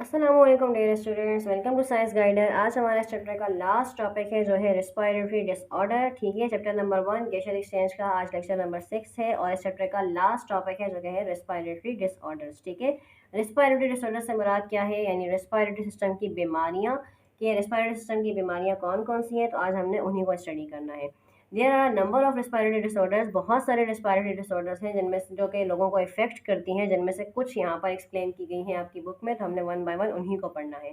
अस्सलामुअलैकुम dear students, welcome to science guider. आज हमारे चैप्टर का लास्ट टॉपिक है जो है रेस्पिरेटरी डिसऑर्डर। ठीक है, चैप्टर नंबर 1 गैशियल एक्सचेंज का आज लेक्चर नंबर 6 है और इस चैप्टर का लास्ट टॉपिक है जो कि है रेस्पिरेटरी डिसऑर्डर्स। ठीक है, रेस्पिरेटरी डिसऑर्डर से मुराद क्या है, यानी रेस्पिरेटरी सिस्टम की बीमारियाँ कि रेस्पिरेटरी सिस्टम की बीमारियाँ कौन कौन सी हैं, तो आज हमने उन्हीं को स्टडी करना है। There are number of respiratory disorders, बहुत सारे रेस्पिरेटरी डिसऑर्डर्स हैं जिनमें से जो कि लोगों को इफेक्ट करती हैं, जिनमें से कुछ यहाँ पर एक्सप्लेन की गई हैं आपकी बुक में, तो हमने वन बाय वन उन्हीं को पढ़ना है।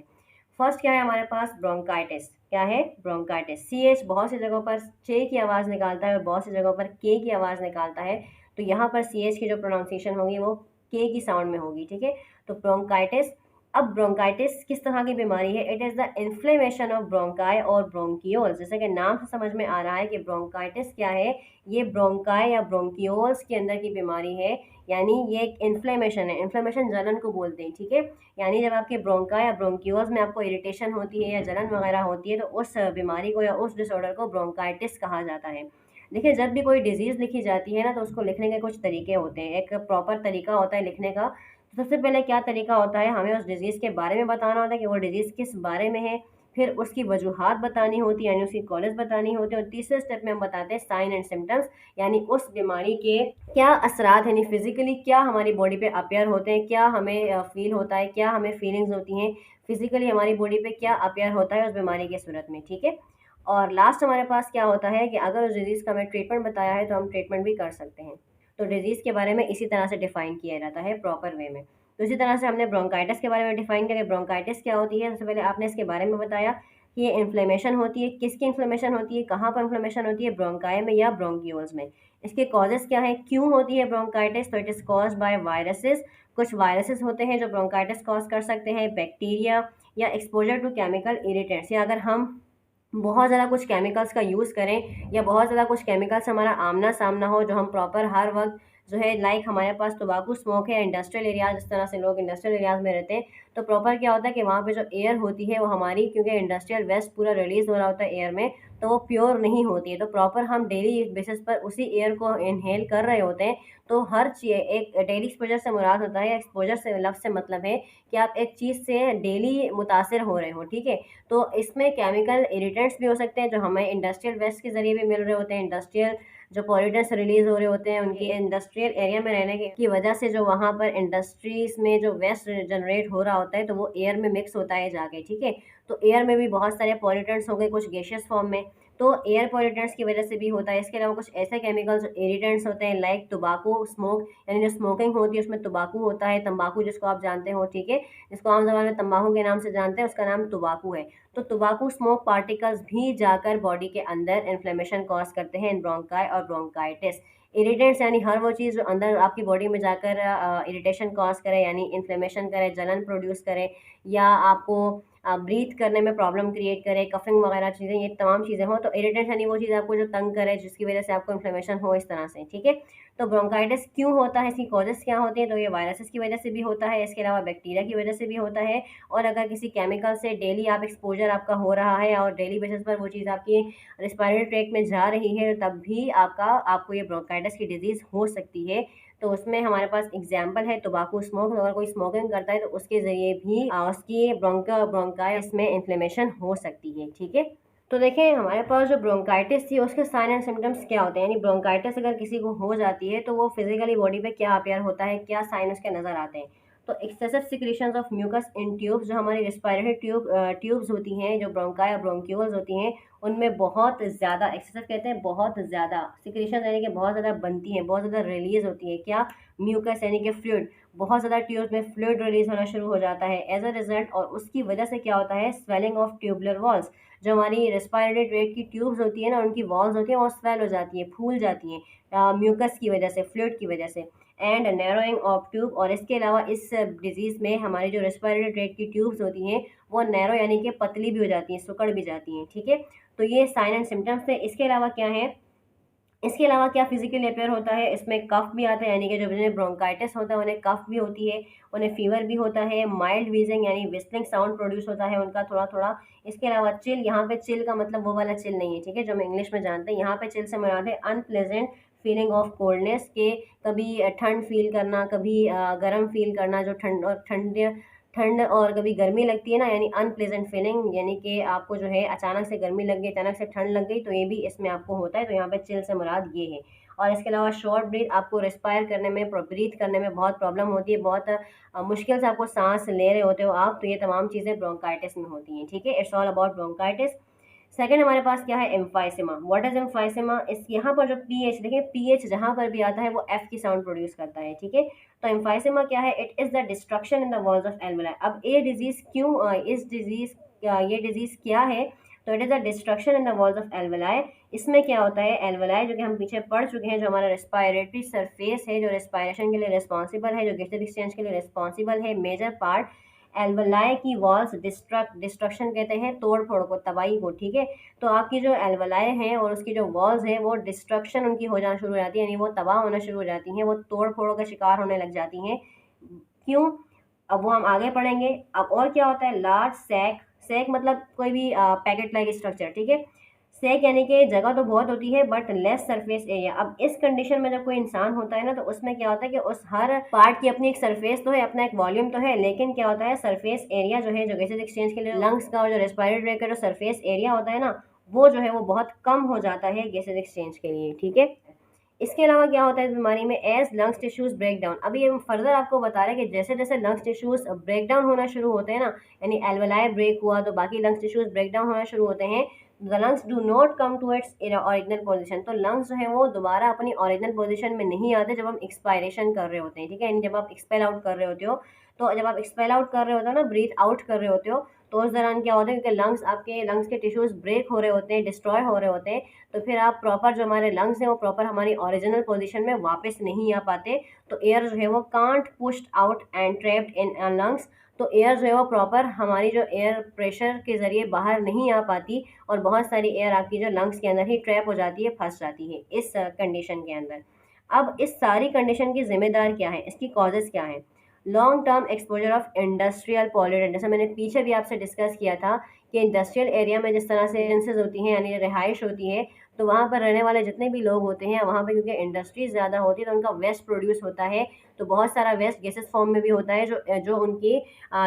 फर्स्ट क्या है हमारे पास, ब्रोंकाइटिस। क्या है ब्रोंकाइटिस? सी एच बहुत सी जगहों पर चे की आवाज़ निकालता है और बहुत सी जगहों पर के की आवाज़ निकालता है, तो यहाँ पर सी एच की जो प्रोनाउंसिएशन होगी वो के की साउंड में होगी। ठीक है, तो ब्रोंकाइटिस। अब ब्रोंकाइटिस किस तरह की बीमारी है? It is the inflammation of bronchi और ब्रोंकियोल्स। जैसे कि नाम से समझ में आ रहा है कि ब्रोंकाइटिस क्या है, ये ब्रोंकाई या ब्रोंकियोल्स के अंदर की बीमारी है, यानी ये एक इन्फ्लेमेशन है। इन्फ्लेमेशन जलन को बोलते हैं। ठीक है, यानी जब आपके ब्रोंकाई या ब्रोंकियोल्स में आपको इरिटेशन होती है या जलन वगैरह होती है, तो उस बीमारी को या उस डिसऑर्डर को ब्रोंकाइटिस कहा जाता है। देखिए, जब भी कोई डिजीज़ लिखी जाती है ना, तो उसको लिखने के कुछ तरीके होते हैं, एक प्रॉपर तरीका होता है लिखने का। तो सबसे पहले क्या तरीका होता है, हमें उस डिज़ीज़ के बारे में बताना होता है कि वो डिज़ीज़ किस बारे में है, फिर उसकी वजूहात बतानी होती है, यानी उसकी कॉजेज़ बतानी होती है, और तीसरे स्टेप में हम बताते हैं साइन एंड सिम्टम्स, यानी उस बीमारी के क्या असरात, यानी फिजिकली क्या हमारी बॉडी पे अपेयर होते हैं, क्या हमें फील होता है, क्या हमें फीलिंग्स होती हैं, फिजिकली हमारी बॉडी पे क्या अपेयर होता है उस बीमारी की सूरत में। ठीक है, और लास्ट हमारे पास क्या होता है कि अगर उस डिज़ीज़ का हमें ट्रीटमेंट बताया है तो हम ट्रीटमेंट भी कर सकते हैं। तो डिज़ीज़ के बारे में इसी तरह से डिफ़ाइन किया जाता है प्रॉपर वे में। तो इसी तरह से हमने ब्रोंकाइटिस के बारे में डिफ़ाइन किया कि ब्रोंकाइटिस क्या होती है। सबसे पहले आपने इसके बारे में बताया कि ये इन्फ्लेमेशन होती है। किसकी इन्फ्लेमेशन होती है, कहाँ पर इन्फ्लेमेशन होती है, ब्रोंकाई में या ब्रोंकियोल्स में। इसके कॉजेज़ क्या हैं, क्यों होती है ब्रोंकाइटिस? तो it is caused by viruses. कुछ वायरसेस होते हैं जो ब्रोंकाइटिस कॉज कर सकते हैं, बैक्टीरिया या एक्सपोजर टू केमिकल इरिटेंट्स, या अगर हम बहुत ज़्यादा कुछ केमिकल्स का यूज़ करें या बहुत ज़्यादा कुछ केमिकल्स हमारा आमना सामना हो, जो हम प्रॉपर हर वक्त जो है, लाइक हमारे पास टोबाकू स्मोक है, इंडस्ट्रियल एरियाज, जिस तरह से लोग इंडस्ट्रियल एरियाज में रहते हैं, तो प्रॉपर क्या होता है कि वहाँ पे जो एयर होती है वो हमारी, क्योंकि इंडस्ट्रियल वेस्ट पूरा रिलीज़ हो रहा होता है एयर में, तो वो प्योर नहीं होती है। तो प्रॉपर हम डेली बेसिस पर उसी एयर को इनहेल कर रहे होते हैं। तो हर चीज़ एक डेली एक्सपोजर से मुराद होता है, एक्सपोजर से लफ्ज़ से मतलब है कि आप एक चीज़ से डेली मुतासिर हो रहे हो। ठीक है, तो इसमें केमिकल इरिटेंट्स भी हो सकते हैं जो हमें इंडस्ट्रियल वेस्ट के ज़रिए भी मिल रहे होते हैं। इंडस्ट्रियल जो पॉल्यूटेंट्स रिलीज़ हो रहे होते हैं, उनकी इंडस्ट्रियल एरिया में रहने की वजह से जो वहाँ पर इंडस्ट्रीज़ में जो वेस्ट जनरेट हो रहा होता है, तो वो एयर में मिक्स होता है जाके। ठीक है, तो एयर में भी बहुत सारे पॉल्यूटेंट्स हो गए, कुछ गैसियस फॉर्म में, तो एयर पॉल्यूटेंट्स की वजह से भी होता है। इसके अलावा कुछ ऐसे केमिकल्स जो इरिटेंट्स होते हैं, लाइक टोबाको स्मोक, यानी जो स्मोकिंग होती है उसमें तंबाकू होता है, तंबाकू जिसको आप जानते हो। ठीक है, जिसको आम ज़बान में तंबाकू के नाम से जानते हैं, उसका नाम तंबाकू है। तो तंबाकू स्मोक पार्टिकल्स भी जाकर बॉडी के अंदर इन्फ्लेमेशन कॉज करते हैं इन ब्रोंकाई और ब्रोंकाइटिस। इरिटेंट्स यानी हर वो चीज़ जो अंदर आपकी बॉडी में जाकर इरिटेशन कॉज करे, यानी इन्फ्लेमेशन करे, जलन प्रोड्यूस करे, या आपको ब्रीथ करने में प्रॉब्लम क्रिएट करे, कफिंग वगैरह चीज़ें, ये तमाम चीज़ें हों, तो इरिटेंट यानी वो चीज़ आपको जो तंग करे, जिसकी वजह से आपको इन्फ्लेमेशन हो इस तरह से। ठीक है, तो ब्रोंकाइटिस क्यों होता है, इसकी कॉजेज़ क्या होती हैं? तो ये वायरसेस की वजह से भी होता है, इसके अलावा बैक्टीरिया की वजह से भी होता है, और अगर किसी केमिकल से डेली आप एक्सपोजर आपका हो रहा है और डेली बेसिस पर वो चीज़ आपकी रेस्पिरेटरी ट्रैक्ट में जा रही है, तब भी आपको ये ब्रोंकाइटिस की डिजीज़ हो सकती है। तो उसमें हमारे पास एग्जाम्पल है टोबाकू स्मोक। अगर कोई स्मोकिंग करता है तो उसके ज़रिए भी उसकी ब्रोंकाइटिस में इन्फ्लेमेशन हो सकती है। ठीक है, तो देखें हमारे पास जो ब्रोंकाइटिस थी उसके साइन एंड सिम्टम्स क्या होते हैं, यानी ब्रोंकाइटिस अगर किसी को हो जाती है तो वो फिजिकली बॉडी पे क्या अपेयर होता है, क्या साइन उसके नज़र आते हैं। तो excessive secretions of mucus in tubes, जो हमारी रेस्पिरेटरी ट्यूब्स होती हैं, जो ब्रोंकाई और ब्रोंक्यूल्स होती हैं, उनमें बहुत ज़्यादा, एक्सेसिव कहते हैं बहुत ज़्यादा, सिक्रीशन यानी कि बहुत ज़्यादा बनती हैं, बहुत ज़्यादा रिलीज़ होती है। क्या? म्यूकस यानी कि फ्लूइड, बहुत ज़्यादा ट्यूब्स में फ्लूइड रिलीज़ होना शुरू हो जाता है एज अ रिजल्ट, और उसकी वजह से क्या होता है, स्वेलिंग ऑफ ट्यूबुलर वॉल्स, जो हमारी रेस्पिरेटरी ट्रैक्ट की ट्यूब्स होती है ना, उनकी वॉल्स होती हैं, वो स्वेल हो जाती हैं, फूल जाती हैं म्यूकस की वजह से, फ्लूइड की वजह से, एंड नैरोइंग ऑफ ट्यूब। और इसके अलावा इस डिजीज़ में हमारी जो रेस्पिरेटरी ट्रैक्ट की ट्यूब्स होती हैं वो नैरो यानी कि पतली भी हो जाती हैं, सिकुड़ भी जाती हैं। ठीक है, तो ये साइन एंड सिम्टम्स थे। इसके अलावा क्या है, इसके अलावा क्या फिजिकली अपेयर होता है, इसमें कफ भी आता है, यानी कि जो जिन्हें ब्रोंकाइटिस होता है उन्हें कफ भी होती है, उन्हें फीवर भी होता है, माइल्ड वीजिंग यानी विस्लिंग साउंड प्रोड्यूस होता है उनका थोड़ा थोड़ा। इसके अलावा चिल, यहाँ पे चिल का मतलब वो वाला चिल नहीं है, ठीक है, जो हम इंग्लिश में जानते हैं। यहाँ पे चिल से मुराद है अनप्लेजेंट फीलिंग ऑफ कोल्डनेस, के कभी ठंड फील करना, कभी गर्म फील करना, जो ठंड ठंड और कभी गर्मी लगती है ना, यानी अनप्लेजेंट फीलिंग, यानी कि आपको जो है अचानक से गर्मी लग गई, अचानक से ठंड लग गई, तो ये भी इसमें आपको होता है। तो यहाँ पे चिल से मुराद ये है। और इसके अलावा शॉर्ट ब्रीथ, आपको रिस्पायर करने में, ब्रीथ करने में बहुत प्रॉब्लम होती है, बहुत मुश्किल से आपको सांस ले रहे होते हो आप, तो ये तमाम चीज़ें ब्रोंकाइटिस में होती हैं। ठीक है, it's all about bronchitis. Second हमारे पास क्या है, एम्फाइसेमा। What is emphysema? इस यहाँ पर जो पीएच देखिए, पीएच जहाँ पर भी आता है वो एफ की साउंड प्रोड्यूस करता है। ठीक है, तो एम्फाइसेमा क्या है? It is the destruction in the walls of alveoli. अब ये डिजीज क्यों, इस डिजीज ये डिजीज क्या है? तो it is the destruction in the walls of alveoli. इसमें क्या होता है, एल्वेलाई जो कि हम पीछे पढ़ चुके हैं, जो हमारा रेस्पायरेटरी सरफेस है, जो रेस्पायरेशन के लिए रिस्पॉन्सिबल है, जो गैसेस एक्सचेंज के लिए रिस्पॉन्सिबल है, मेजर पार्ट एल्वलाई की वॉल्स डिस्ट्रक्शन कहते हैं तोड़ फोड़ को, तबाही को। ठीक है, तो आपकी जो एल्वलाई हैं और उसकी जो वॉल्स हैं वो डिस्ट्रक्शन उनकी हो जाना शुरू हो जाती है, यानी वो तबाह होना शुरू हो जाती हैं, वो तोड़ फोड़ों का शिकार होने लग जाती हैं। क्यों? अब वो हम आगे पढ़ेंगे। अब और क्या होता है, लार्ज सैक। सैक मतलब कोई भी पैकेट लाइक स्ट्रक्चर। ठीक है, सेक यानी कि जगह तो बहुत होती है बट लेस सरफेस एरिया। अब इस कंडीशन में जब कोई इंसान होता है ना, तो उसमें क्या होता है कि उस हर पार्ट की अपनी एक सरफेस तो है, अपना एक वॉल्यूम तो है, लेकिन क्या होता है, सरफेस एरिया जो है, जो गैसेस एक्सचेंज के लिए लंग्स का और जो रेस्पिरेटरी का जो सरफेस एरिया होता है ना, वो जो है वो बहुत कम हो जाता है गैसेस एक्सचेंज के लिए। ठीक है, इसके अलावा क्या होता है इस बीमारी में, as lungs tissues break down. अभी ये फर्दर आपको बता रहे हैं कि जैसे जैसे लंग्स टिश्यूज ब्रेक डाउन होना शुरू होते हैं ना, यानी एल्वेलाई ब्रेक हुआ तो बाकी लंग्स टिश्यूज ब्रेक डाउन होना शुरू होते हैं। The lungs do not come to its original position. तो लंग्स जो है वो दोबारा अपनी ओरिजिनल पोजीशन में नहीं आते जब हम एक्सपायरेशन कर रहे होते हैं। ठीक है, यानी जब आप एक्सपेल आउट कर रहे होते हो, तो जब आप एक्सपेल आउट कर रहे होते हो ना, ब्रीथ आउट कर रहे होते हो, तो उस दौरान क्या होता है, क्योंकि आपके लंग्स के टिश्यूज ब्रेक हो रहे होते हैं, डिस्ट्रॉय हो रहे होते हैं, तो फिर आप प्रॉपर जो हमारे लंग्स हैं वो प्रॉपर हमारी ओरिजिनल पोजीशन में वापस नहीं आ पाते। तो एयर जो है वो can't pushed out and trapped in lungs. तो एयर जो है वो प्रॉपर हमारी जो एयर प्रेशर के ज़रिए बाहर नहीं आ पाती, और बहुत सारी एयर आपकी जो लंग्स के अंदर ही ट्रैप हो जाती है, फंस जाती है इस कंडीशन के अंदर। अब इस सारी कंडीशन की जिम्मेदार क्या है, इसकी कॉजेज़ क्या है? Long term exposure of industrial pollutant. जैसे मैंने पीछे भी आपसे डिस्कस किया था कि इंडस्ट्रियल एरिया में जिस तरह से रेजिडेंसेस होती हैं, यानी रिहाइश होती है, तो वहाँ पर रहने वाले जितने भी लोग होते हैं, वहाँ पे क्योंकि इंडस्ट्रीज ज़्यादा होती है तो उनका वेस्ट प्रोड्यूस होता है, तो बहुत सारा वेस्ट गैसेस फॉर्म में भी होता है, जो जो उनकी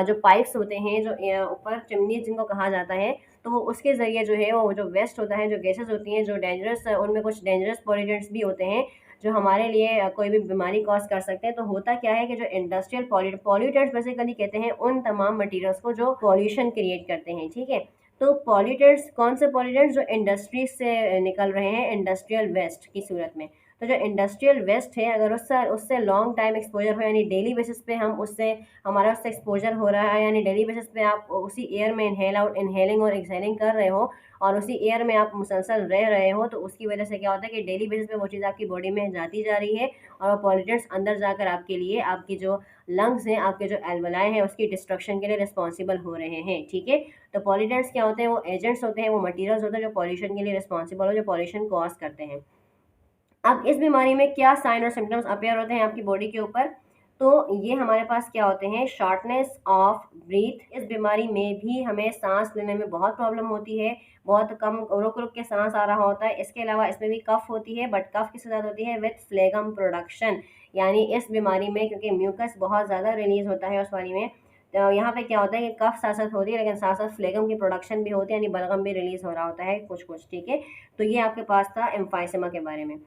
जो पाइप्स होते हैं, जो ऊपर चिमनी जिनको कहा जाता है, तो वो उसके ज़रिए जो है वो जो वेस्ट होता है, जो गैसेस होती हैं, जो डेंजरस, उनमें कुछ डेंजरस पॉल्यूटेंट्स भी होते हैं जो हमारे लिए कोई भी बीमारी कॉज कर सकते हैं। तो होता क्या है कि जो इंडस्ट्रियल पॉल्यूटेंट्स बेसिकली कहते हैं उन तमाम मटेरियल्स को जो पॉल्यूशन क्रिएट करते हैं। ठीक है, तो पॉल्यूटेंट्स कौन से पॉल्यूटेंट्स? जो इंडस्ट्रीज से निकल रहे हैं इंडस्ट्रियल वेस्ट की सूरत में। तो जो इंडस्ट्रियल वेस्ट है, अगर उससे उससे लॉन्ग टाइम एक्सपोजर हो, यानी डेली बेसिस पे हम उससे हमारा उससे एक्सपोजर हो रहा है, यानी डेली बेसिस पे आप उसी एयर में इनहेलिंग और एक्सहेलिंग कर रहे हो, और उसी एयर में आप मुसलसल रह रहे हो, तो उसकी वजह से क्या होता है कि डेली बेसिस पे वो चीज़ आपकी बॉडी में जाती जा रही है, और वो पॉल्यूटेंट्स अंदर जाकर आपके लिए, आपकी जो लंग्स हैं, आपके जो एल्वलाई हैं, उसकी डिस्ट्रक्शन के लिए रिस्पॉन्सिबल हो रहे हैं। ठीक है, तो पॉल्यूटेंट्स क्या होते हैं? वो एजेंट्स होते हैं, वो मटीरियल्स होते हैं जो पॉल्यूशन के लिए रिस्पॉन्सिबल हो, जो पॉल्यूशन कॉज करते हैं। अब इस बीमारी में क्या साइन और सिम्टम्स अपेयर होते हैं आपकी बॉडी के ऊपर? तो ये हमारे पास क्या होते हैं, शॉर्टनेस ऑफ ब्रीथ। इस बीमारी में भी हमें सांस लेने में बहुत प्रॉब्लम होती है, बहुत कम रुक रुक के सांस आ रहा होता है। इसके अलावा इसमें भी कफ होती है, बट कफ किस साथ होती है? With phlegm production. यानी इस बीमारी में क्योंकि म्यूकस बहुत ज़्यादा रिलीज होता है उस वाली में, तो यहाँ पे क्या होता है कि कफ साथ साथ होती है, लेकिन साथ साथ फ्लेगम की प्रोडक्शन भी होती है, यानी बलगम भी रिलीज हो रहा होता है कुछ कुछ। ठीक है, तो ये आपके पास था एम्फाइसेमा के बारे में।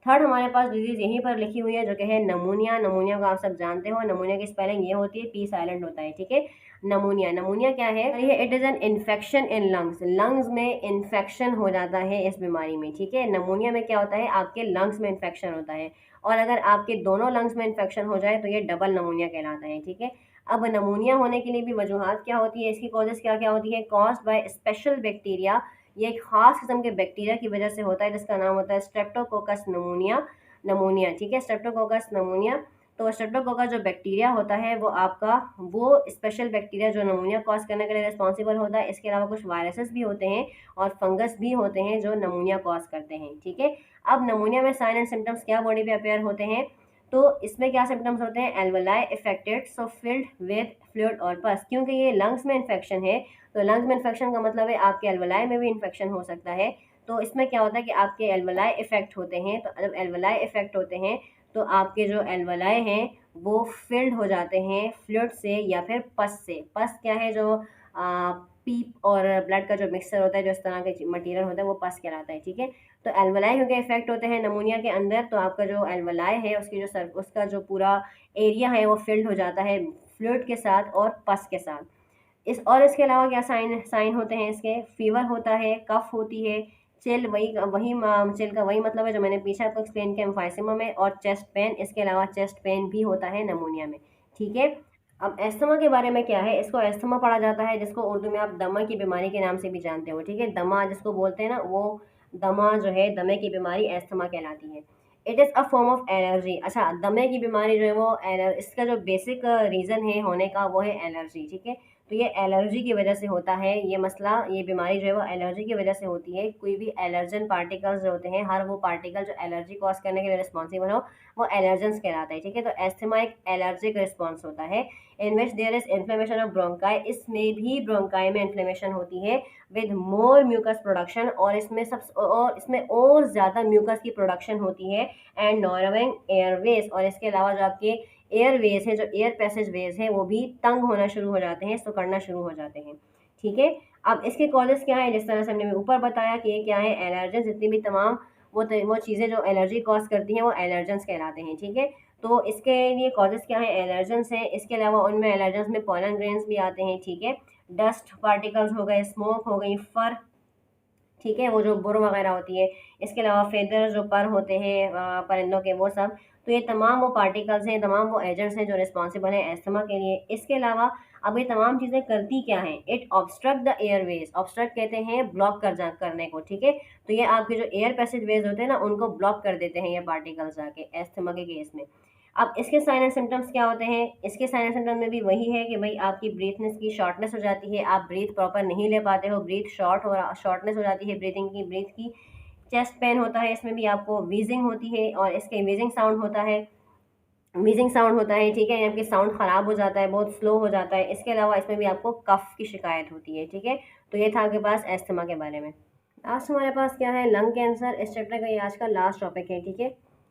थर्ड हमारे पास डिजीज यहीं पर लिखी हुई है, जो कि है नमूनिया। नमूनिया को आप सब जानते हो, नमूनिया की स्पेलिंग ये होती है, पी साइलेंट होता है। ठीक है, नमूनिया। नमूनिया क्या है? It is an infection in lungs. Lungs में इन्फेक्शन हो जाता है इस बीमारी में। ठीक है, नमूनिया में क्या होता है? आपके लंग्स में इन्फेक्शन होता है, और अगर आपके दोनों लंग्स में इन्फेक्शन हो जाए तो ये डबल नमूनिया कहलाता है। ठीक है, अब नमूनिया होने के लिए भी वजूहात क्या होती है, इसकी कॉजेज़ क्या क्या होती है? Caused by special bacteria. ये एक खास किस्म के बैक्टीरिया की वजह से होता है, जिसका नाम होता है स्ट्रेप्टोकोकस नमूनिया। ठीक है, स्ट्रेप्टोकोकस नमूनिया। तो स्ट्रेप्टोकोकस जो बैक्टीरिया होता है वो आपका वो स्पेशल बैक्टीरिया जो नमूनिया कॉज करने के लिए रिस्पॉन्सिबल होता है। इसके अलावा कुछ वायरसेस भी होते हैं और फंगस भी होते हैं जो नमूनिया कॉज करते हैं। ठीक है, अब नमूनिया में साइन एंड सिम्टम्स क्या बॉडी पे अपेयर होते हैं? तो इसमें क्या सिम्टम्स होते हैं? Alveoli affected, so filled with fluid और पस। क्योंकि ये लंग्स में इन्फेक्शन है, तो लंग्स में इन्फेक्शन का मतलब है आपके एल्वेलाई में भी इन्फेक्शन हो सकता है। तो इसमें क्या होता है कि आपके एल्वेलाई इफेक्ट होते हैं, तो जब एल्वेलाई इफेक्ट होते हैं तो आपके जो एल्वलाई हैं वो फिल्ड हो जाते हैं फ्लूइड से या फिर पस से। पस क्या है, जो पीप और ब्लड का जो मिक्सचर होता है, जो इस तरह के मटेरियल होता है, वो पस कहलाता है। ठीक है, तो एल्वलाई क्योंकि इफेक्ट होते हैं नमूनिया के अंदर, तो आपका जो एल्वलाई है उसकी जो उसका जो पूरा एरिया है वो फिल्ड हो जाता है फ्लूइड के साथ और पस के साथ। और इसके अलावा क्या साइन साइन होते हैं इसके, फीवर होता है, कफ होती है, चिल, वही वही चिल का वही मतलब है जो मैंने पीछे आपको एक्सप्लेन किया एम्फाइसेमा में, और चेस्ट पेन। इसके अलावा चेस्ट पेन भी होता है नमूनिया में। ठीक है, अब एस्थमा के बारे में क्या है, इसको एस्थमा पढ़ा जाता है, जिसको उर्दू में आप दमा की बीमारी के नाम से भी जानते हो। ठीक है, दमा जिसको बोलते हैं ना, वो दमा जो है, दमे की बीमारी एस्थमा कहलाती है। It is a form of allergy. अच्छा, दमे की बीमारी जो है वो इसका जो बेसिक रीज़न है होने का वो है एलर्जी। ठीक है, तो ये एलर्जी की वजह से होता है ये मसला, ये बीमारी जो है वो एलर्जी की वजह से होती है। कोई भी एलर्जन पार्टिकल्स जो होते हैं, हर वो पार्टिकल जो एलर्जी कॉज करने के लिए रिस्पॉन्सिबल हो, वो एलर्जेंस कहलाता है। ठीक है, तो एस्थमा एक एलर्जिक रिस्पॉन्स होता है in which there is inflammation of bronchi. इसमें भी ब्रोंकाई में इन्फ्लेमेशन होती है विद मोर म्यूकस प्रोडक्शन, और इसमें और ज़्यादा म्यूकस की प्रोडक्शन होती है एंड नॉर्विंग एयरवेज। और इसके अलावा जो आपके एयरवेज है, जो एयर पैसेज वेज है, वो भी तंग होना शुरू हो जाते हैं, सिकुड़ना शुरू हो जाते हैं। ठीक है, अब इसके कॉजेज क्या है, जिस तरह से हमने ऊपर बताया कि ये क्या है, एलर्जेंस। जितनी भी तमाम वो चीज़ें जो एलर्जी कॉज करती हैं वो एलर्जेंस कहलाते हैं। ठीक है, तो इसके लिए कॉजेज क्या है, एलर्जेंस हैं। इसके अलावा उनमें एलर्जेंस में पॉलन ग्रेन्स भी आते हैं। ठीक है, डस्ट पार्टिकल्स हो गए, स्मोक हो गई, फर, ठीक है, वो जो बुर वगैरह होती है। इसके अलावा फेदर जो पर होते हैं परिंदों के, वो सब। तो ये तमाम वो पार्टिकल्स हैं, तमाम वो एजेंट्स हैं जो रिस्पॉन्सिबल हैं एस्थमा के लिए। इसके अलावा अब ये तमाम चीज़ें करती क्या हैं, it obstruct the Airways. Obstruct कहते हैं ब्लॉक करने को। ठीक है, तो ये आपके जो एयर पैसेज वेज होते हैं ना, उनको ब्लॉक कर देते हैं ये पार्टिकल्स जाके एस्थमा के केस में। अब इसके साइन एंड सिम्टम्स क्या होते हैं, इसके साइन एंड सिम्टम्स में भी वही है कि भाई आपकी ब्रीथनेस की शॉर्टनेस हो जाती है, आप ब्रीथ प्रॉपर नहीं ले पाते हो, ब्रीथ शॉर्टनेस हो जाती है ब्रीथिंग की, ब्रीथ की। चेस्ट पेन होता है, इसमें भी आपको वीजिंग होती है, और इसके वीजिंग साउंड होता है, ठीक है, आपके साउंड ख़राब हो जाता है, बहुत स्लो हो जाता है। इसके अलावा इसमें भी आपको कफ की शिकायत होती है। ठीक है, तो ये था आपके पास एस्थमा के बारे में। लास्ट हमारे पास क्या है, लंग कैंसर। इस चैप्टर का ये आज का लास्ट टॉपिक है। ठीक है,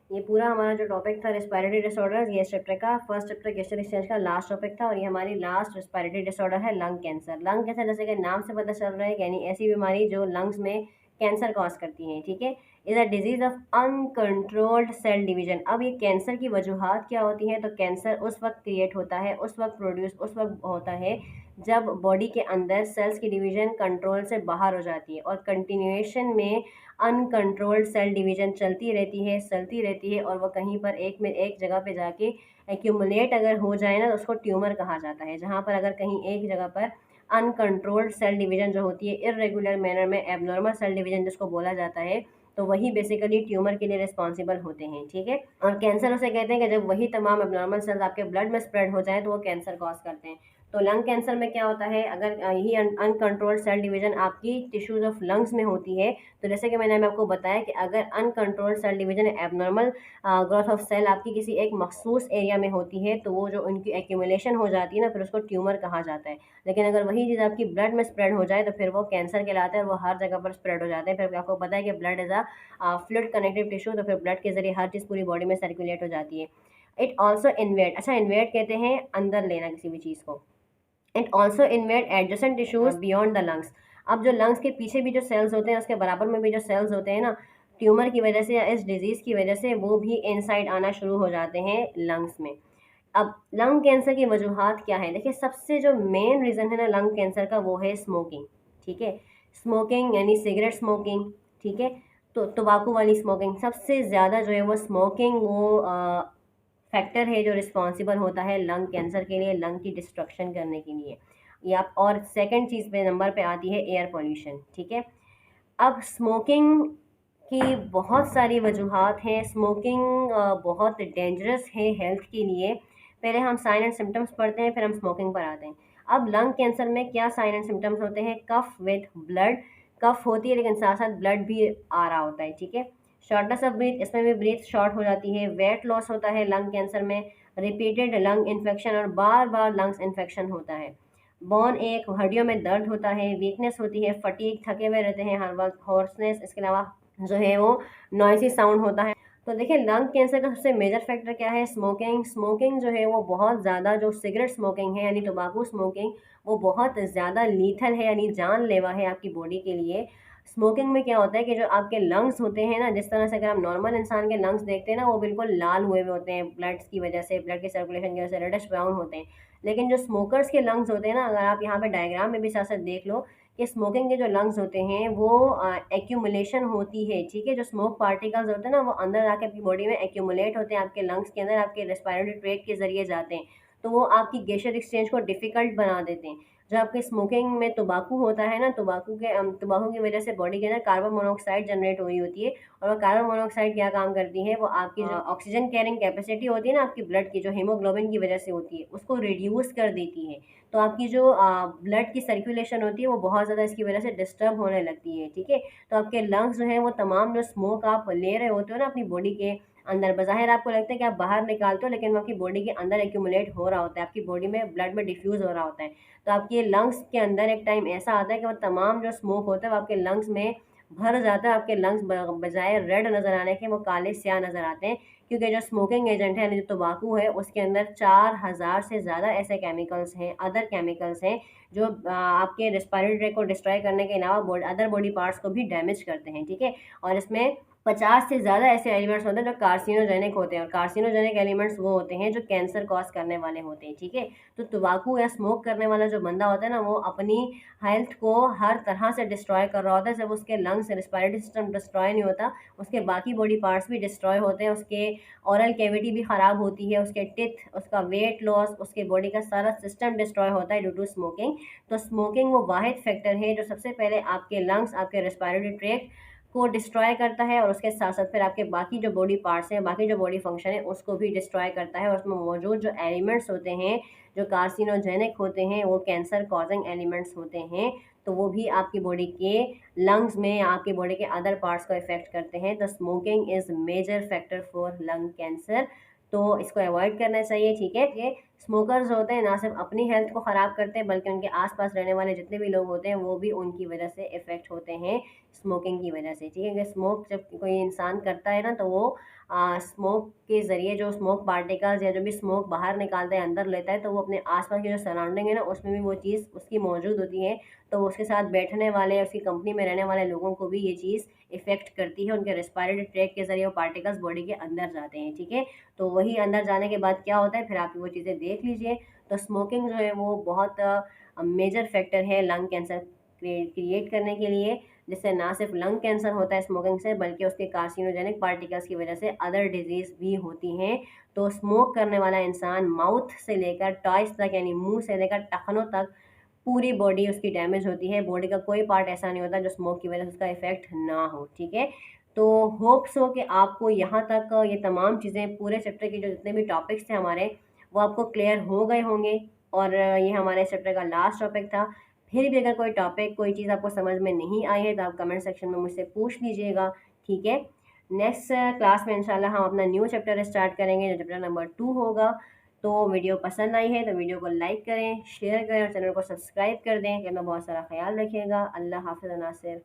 ये पूरा हमारा जो टॉपिक था रेस्पिरेटरी डिसऑर्डर, ये इस चैप्टर का फर्स्ट चैप्टर गैस्ट्रिक एक्सचेंज का लास्ट टॉपिक था, और ये हमारी लास्ट रेस्पिरेटरी डिसऑर्डर है लंग कैंसर। लंग कैंसर जैसे कि नाम से पता चल रहा है, यानी ऐसी बीमारी जो लंग्स में कैंसर कॉज करती है। ठीक है, is a disease of uncontrolled cell division. अब ये कैंसर की वजूहत क्या होती हैं, तो कैंसर उस वक्त क्रिएट होता है, उस वक्त होता है जब बॉडी के अंदर सेल्स की डिवीजन कंट्रोल से बाहर हो जाती है, और कंटिन्यूएशन में अनकंट्रोल्ड सेल डिवीजन चलती रहती है, और वह कहीं पर एक जगह पे जाके एक्यूमुलेट अगर हो जाए ना, तो उसको ट्यूमर कहा जाता है। जहाँ पर अगर कहीं एक जगह पर अनकंट्रोल्ड सेल डिवीजन जो होती है, इरेगुलर मैनर में एबनॉर्मल सेल डिवीजन जिसको बोला जाता है, तो वही बेसिकली ट्यूमर के लिए रिस्पॉन्सिबल होते हैं। ठीक है, और कैंसर उसे कहते हैं कि जब वही तमाम एबनॉर्मल सेल्स आपके ब्लड में स्प्रेड हो जाए तो वो कैंसर कॉज करते हैं। तो लंग कैंसर में क्या होता है, अगर यही अनकंट्रोल्ड सेल डिवीजन आपकी टिश्यूज ऑफ लंग्स में होती है, तो जैसे कि मैंने आपको बताया कि अगर uncontrolled cell division abnormal growth of cell आपकी किसी एक मखसूस एरिया में होती है, तो वो जो उनकी एक्यूमुलेशन हो जाती है ना, फिर उसको ट्यूमर कहा जाता है। लेकिन अगर वही चीज़ आपकी ब्लड में स्प्रेड हो जाए तो फिर वो कैंसर कहलाता है, और वो हर जगह पर स्प्रेड हो जाते हैं। फिर आपको पता है कि blood is a fluid connective tissue, तो फिर ब्लड के जरिए हर चीज़ पूरी बॉडी में सर्कुलेट हो जाती है। इट ऑल्सो इन्वेट, अच्छा इन्वेट कहते हैं अंदर लेना किसी भी चीज़ को। It also InvIT adjacent tissues beyond the lungs. अब जो लंग्स के पीछे भी जो सेल्स होते हैं, उसके बराबर में भी जो सेल्स होते हैं ना, ट्यूमर की वजह से या इस डिजीज़ की वजह से वो भी इनसाइड आना शुरू हो जाते हैं लंग्स में। अब लंग कैंसर की वजूहत क्या है, देखिए सबसे जो मेन रीज़न है ना लंग कैंसर का, वो है स्मोकिंग। ठीक है, स्मोकिंग यानी सिगरेट स्मोकिंग। ठीक है, तो तंबाकू वाली स्मोकिंग सबसे ज़्यादा जो है वो स्मोकिंग, वो फैक्टर है जो रिस्पॉन्सिबल होता है लंग कैंसर के लिए, लंग की डिस्ट्रक्शन करने के लिए। या और सेकंड चीज़ पे नंबर पे आती है एयर पोल्यूशन। ठीक है, अब स्मोकिंग की बहुत सारी वजूहात हैं। स्मोकिंग बहुत डेंजरस है हेल्थ के लिए। पहले हम साइन एंड सिम्टम्स पढ़ते हैं, फिर हम स्मोकिंग पर आते हैं। अब लंग कैंसर में क्या साइन एंड सिम्टम्स होते हैं, कफ विद ब्लड, कफ होती है लेकिन साथ साथ ब्लड भी आ रहा होता है। ठीक है, शॉर्टनेस ऑफ ब्रीथ, इसमें भी ब्रीथ शॉर्ट हो जाती है। वेट लॉस होता है लंग कैंसर में, रिपीटेड लंग इन्फेक्शन, और बार बार लंग्स इन्फेक्शन होता है। बोन एक, हड्डियों में दर्द होता है, वीकनेस होती है, फटीग, थके हुए रहते हैं हर वक्त, हॉर्सनेस। इसके अलावा जो है वो नॉइसी साउंड होता है। तो देखिए लंग कैंसर का सबसे मेजर फैक्टर क्या है, स्मोकिंग। स्मोकिंग जो है वो बहुत ज़्यादा, जो सिगरेट स्मोकिंग है यानी टोबाकू स्मोकिंग, वो बहुत ज़्यादा लीथल है यानी जानलेवा है आपकी बॉडी के लिए। स्मोकिंग में क्या होता है कि जो आपके लंग्स होते हैं ना, जिस तरह से अगर हम नॉर्मल इंसान के लंग्स देखते हैं ना, वो बिल्कुल लाल हुए हुए होते हैं ब्लड की वजह से, ब्लड के सर्कुलेशन की वजह से रेडिश ब्राउन होते हैं। लेकिन जो स्मोकर्स के लंग्स होते हैं ना, अगर आप यहाँ पे डायग्राम में भी साथ साथ देख लो कि स्मोकिंग के जो लंग्स होते हैं वो एक्यूमुलेशन होती है, ठीक है। जो स्मोक पार्टिकल्स होते हैं ना, वो अंदर आके आपकी बॉडी में एक्यूमुलेट होते हैं, आपके लंग्स के अंदर आपके रेस्पिरेटरी ट्रैक्ट के जरिए जाते हैं, तो वो आपकी गैसेस एक्सचेंज को डिफिकल्ट बना देते हैं। जो आपके स्मोकिंग में तंबाकू होता है ना, तंबाकू की वजह से बॉडी के अंदर कार्बन मोनोऑक्साइड जनरेट हुई होती है, और वो कार्बन मोनोऑक्साइड क्या काम करती है, वो आपकी जो ऑक्सीजन कैरिंग कैपेसिटी होती है ना आपकी ब्लड की, जो हीमोग्लोबिन की वजह से होती है, उसको रिड्यूस कर देती है। तो आपकी जो ब्लड की सर्कुलेशन होती है वो बहुत ज़्यादा इसकी वजह से डिस्टर्ब होने लगती है, ठीक है। तो आपके लंग्स जो है वो तमाम जो स्मोक आप ले रहे होते हो ना अपनी बॉडी के अंदर, बज़ाहिर आपको लगता है कि आप बाहर निकालते हो, लेकिन वो आपकी बॉडी के अंदर एक्यूमुलेट हो रहा होता है, आपकी बॉडी में ब्लड में डिफ्यूज़ हो रहा होता है। तो आपके लंग्स के अंदर एक टाइम ऐसा आता है कि वो तमाम जो स्मोक होता है वो आपके लंग्स में भर जाता है। आपके लंग्स बजाय रेड नज़र आने के वो काले स्याह नज़र आते हैं, क्योंकि जो स्मोकिंग एजेंट है यानी जो तंबाकू है उसके अंदर 4000 से ज़्यादा ऐसे केमिकल्स हैं, अदर केमिकल्स हैं, जो आपके रेस्पिरेटरी ट्रैक्ट को डिस्ट्रॉय करने के अलावा अदर बॉडी पार्ट्स को भी डैमेज करते हैं, ठीक है। और इसमें 50 से ज़्यादा ऐसे एलिमेंट्स होते हैं जो कार्सिनोजेनिक होते हैं, और कार्सिनोजेनिक एलिमेंट्स वो होते हैं जो कैंसर कॉज करने वाले होते हैं, ठीक है। तो तंबाकू या स्मोक करने वाला जो बंदा होता है ना, वो अपनी हेल्थ को हर तरह से डिस्ट्रॉय कर रहा होता है। जब उसके लंग्स रेस्पिरेटरी सिस्टम डिस्ट्रॉय नहीं होता, उसके बाकी बॉडी पार्ट्स भी डिस्ट्रॉय होते हैं, उसके ओरल कैविटी भी ख़राब होती है, उसके टिथ, उसका वेट लॉस, उसके बॉडी का सारा सिस्टम डिस्ट्रॉय होता है ड्यू टू स्मोकिंग। तो स्मोकिंग वो वाहिद फैक्टर है जो सबसे पहले आपके लंग्स, आपके रेस्पिरेटरी ट्रैक्ट को डिस्ट्रॉय करता है, और उसके साथ साथ फिर आपके बाकी जो बॉडी पार्ट्स हैं, बाकी जो बॉडी फंक्शन है, उसको भी डिस्ट्रॉय करता है। और उसमें मौजूद जो एलिमेंट्स होते हैं जो कार्सिनोजेनिक होते हैं, वो कैंसर कॉजिंग एलिमेंट्स होते हैं, तो वो भी आपकी बॉडी के लंग्स में या आपकी बॉडी के अदर पार्ट्स को इफेक्ट करते हैं। तो smoking is major factor for lung cancer, तो इसको अवॉइड करना चाहिए, ठीक है। ये स्मोकर्स होते हैं ना सिर्फ अपनी हेल्थ को ख़राब करते हैं, बल्कि उनके आसपास रहने वाले जितने भी लोग होते हैं वो भी उनकी वजह से इफ़ेक्ट होते हैं स्मोकिंग की वजह से, ठीक है। कि स्मोक जब कोई इंसान करता है ना, तो वो स्मोक के ज़रिए जो स्मोक पार्टिकल्स या जो भी स्मोक बाहर निकालता है, अंदर लेता है, तो वो अपने आसपास की जो सराउंडिंग है ना उसमें भी वो चीज़ उसकी मौजूद होती है, तो उसके साथ बैठने वाले, उसकी कंपनी में रहने वाले लोगों को भी ये चीज़ इफ़ेक्ट करती है। उनके रेस्पिरेटरी ट्रैक्ट के ज़रिए वो पार्टिकल्स बॉडी के अंदर जाते हैं, ठीक है। तो वही अंदर जाने के बाद क्या होता है, फिर आप वो चीज़ें देख लीजिए। तो स्मोकिंग जो है वो बहुत मेजर फैक्टर है लंग कैंसर क्रिएट करने के लिए, जिससे ना सिर्फ लंग कैंसर होता है स्मोकिंग से, बल्कि उसके कार्सिनोजेनिक पार्टिकल्स की वजह से अदर डिजीज़ भी होती हैं। तो स्मोक करने वाला इंसान माउथ से लेकर टॉयस तक यानी मुंह से लेकर टखनों तक पूरी बॉडी उसकी डैमेज होती है। बॉडी का कोई पार्ट ऐसा नहीं होता जो स्मोक की वजह से उसका इफ़ेक्ट ना हो, ठीक है। तो होप्स हो कि आपको यहाँ तक ये तमाम चीज़ें, पूरे चैप्टर के जो जितने भी टॉपिक्स थे हमारे, वो आपको क्लियर हो गए होंगे। और ये हमारे चैप्टर का लास्ट टॉपिक था। फिर भी अगर कोई टॉपिक, कोई चीज़ आपको समझ में नहीं आई है तो आप कमेंट सेक्शन में मुझसे पूछ लीजिएगा, ठीक है। नेक्स्ट क्लास में इंशाल्लाह हम अपना न्यू चैप्टर स्टार्ट करेंगे जो चैप्टर नंबर 2 होगा। तो वीडियो पसंद आई है तो वीडियो को लाइक करें, शेयर करें और चैनल को सब्सक्राइब कर दें। अपना बहुत सारा ख्याल रखिएगा। अल्लाह हाफ़िज़ नासिर।